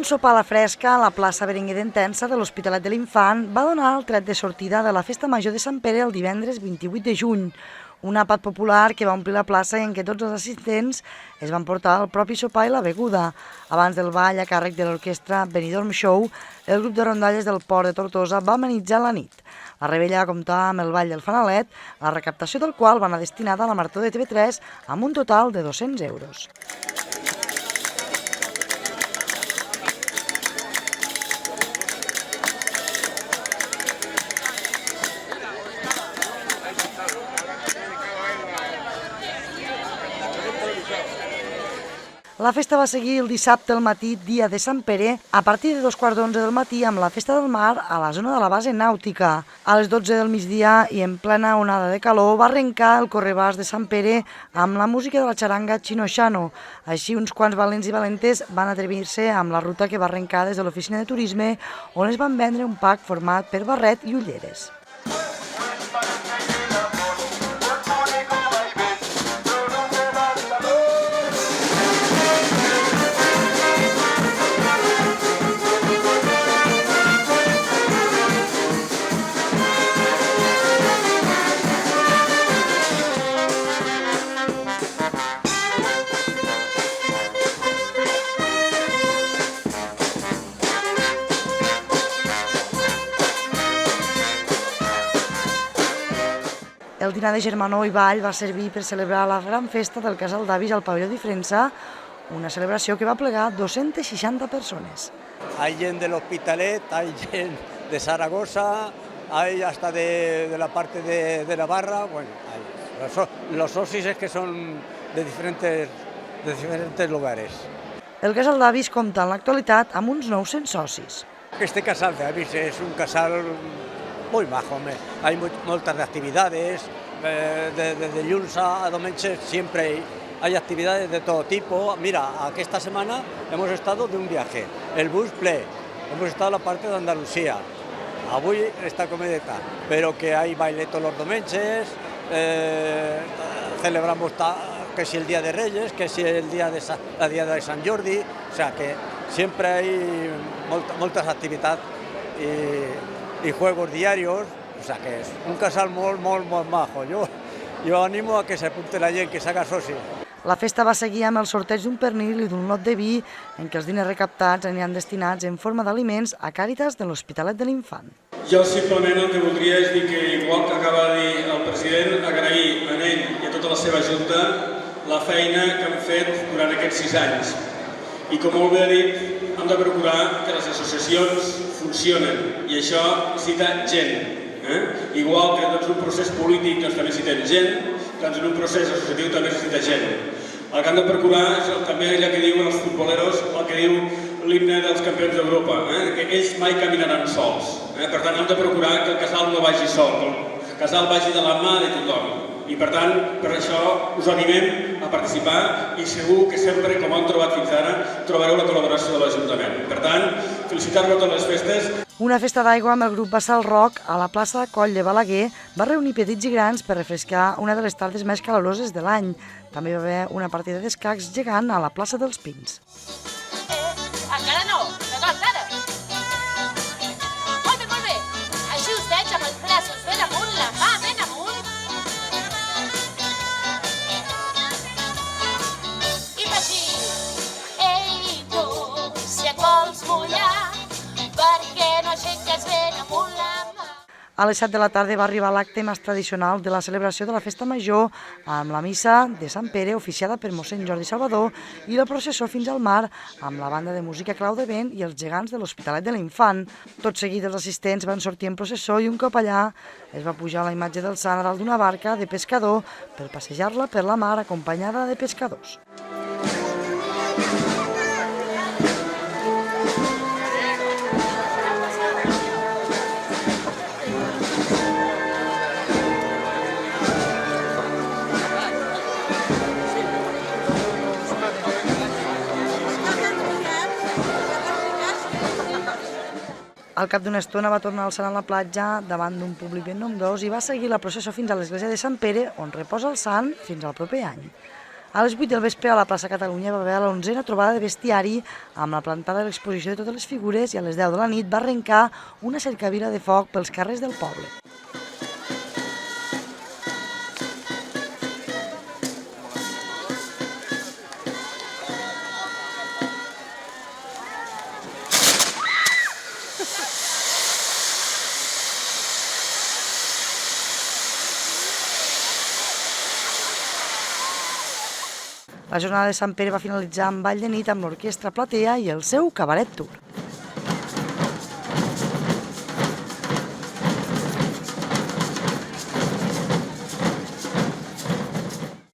Un sopar a la fresca a la plaça Berenguer d'Entença de l'Hospitalet de l'Infant va donar el tret de sortida de la Festa Major de Sant Pere el divendres 28 de juny, un àpat popular que va omplir la plaça i en què tots els assistents es van portar el propi sopar i la beguda. Abans del ball, a càrrec de l'orquestra Benidorm Show, el grup de rondalles del Port de Tortosa va amenitzar la nit. La rebella va comptar amb el ball del Fanalet, la recaptació del qual va anar destinada a la Marató de TV3 amb un total de 200 euros. La festa va seguir el dissabte al matí, dia de Sant Pere, a partir de 11:15 del matí amb la Festa del Mar a la zona de la base nàutica. A les 12 del migdia i en plena onada de calor va arrencar el correbàs de Sant Pere amb la música de la xaranga Chino Xano. Així uns quants valents i valentes van atrevir-se amb la ruta que va arrencar des de l'oficina de turisme on es van vendre un pack format per barret i ulleres. El dinar de germanor i ball va servir per celebrar la gran festa del casal d'avis al pavelló d'Ifrensa, una celebració que va plegar 260 persones. Hay gent de l'Hospitalet, hay gent de Zaragoza, hay hasta de la parte de Navarra, bueno, los socis es que son de diferentes lugares. El casal d'avis compta en l'actualitat amb uns 900 socis. Este casal d'avis es un casal muy majo, hay muchas actividades, desde lunes a domingo siempre hay actividades de todo tipo. Mira, esta semana hemos estado de un viaje, el bus ple, hemos estado en la parte de Andalucía, avui esta comedeta, pero que hay baile todos los domingos, celebramos que si el Día de Reyes, que si el Día de Sant Jordi, o sea que siempre hay muchas actividades y juegos diarios, o sea que és un casal molt majo. Jo animo a que s'apunte la gent, que s'haga soci. La festa va seguir amb el sorteig d'un pernil i d'un lot de vi en què els diners recaptats aniran destinats en forma d'aliments a Càritas de l'Hospitalet de l'Infant. Jo simplement el que voldria és dir que, igual que acaba de dir el president, agrair a ell i a tota la seva junta la feina que han fet durant aquests 6 anys. I com molt bé ha dit, hem de procurar que les associacions funcionen i això necessita gent. Igual que en un procés polític també necessitem gent, doncs en un procés associatiu també necessita gent. El que hem de procurar és també allò que diuen els futboleros, el que diu l'himne dels campions d'Europa, que ells mai caminaran sols. Per tant, hem de procurar que el casal no vagi sol, que el casal vagi de la mà de tothom. I per tant, per això us animem a participar i segur que sempre, com hem trobat fins ara, trobareu la col·laboració de l'Ajuntament. Per tant, felicitar-vos a totes les festes. Una festa d'aigua amb el grup Bassal Rock a la plaça Coll de Balaguer va reunir petits i grans per refrescar una de les tardes més caloroses de l'any. També va haver una partida d'escacs gegant a la plaça dels Pins. Encara no toca encara. Molt bé. Així us veig amb els braços ben amunt, la mà ben amunt. I així. Ei, tu, si et vols mullar, perquè no aixeques ben amunt la mà. A les 7 de la tarda va arribar l'acte més tradicional de la celebració de la Festa Major amb la missa de Sant Pere oficiada per mossèn Jordi Salvador i la processó fins al mar amb la banda de música Clau de Vent i els gegants de l'Hospitalet de l'Infant. Tot seguit els assistents van sortir en processó i un cop allà es va pujar la imatge del sant a dalt d'una barca de pescador per passejar-la per la mar acompanyada de pescadors. Al cap d'una estona va tornar al sant a la platja davant d'un públic ben nombrós i va seguir la processó fins a l'església de Sant Pere, on reposa el sant fins al proper any. A les 8 del vespre a la plaça Catalunya va haver la 11a trobada de bestiari amb la plantada de l'exposició de totes les figures i a les 10 de la nit va arrencar una cercavila de foc pels carrers del poble. La jornada de Sant Pere va finalitzar amb ball de nit amb l'Orquestra Platea i el seu cabaret tour.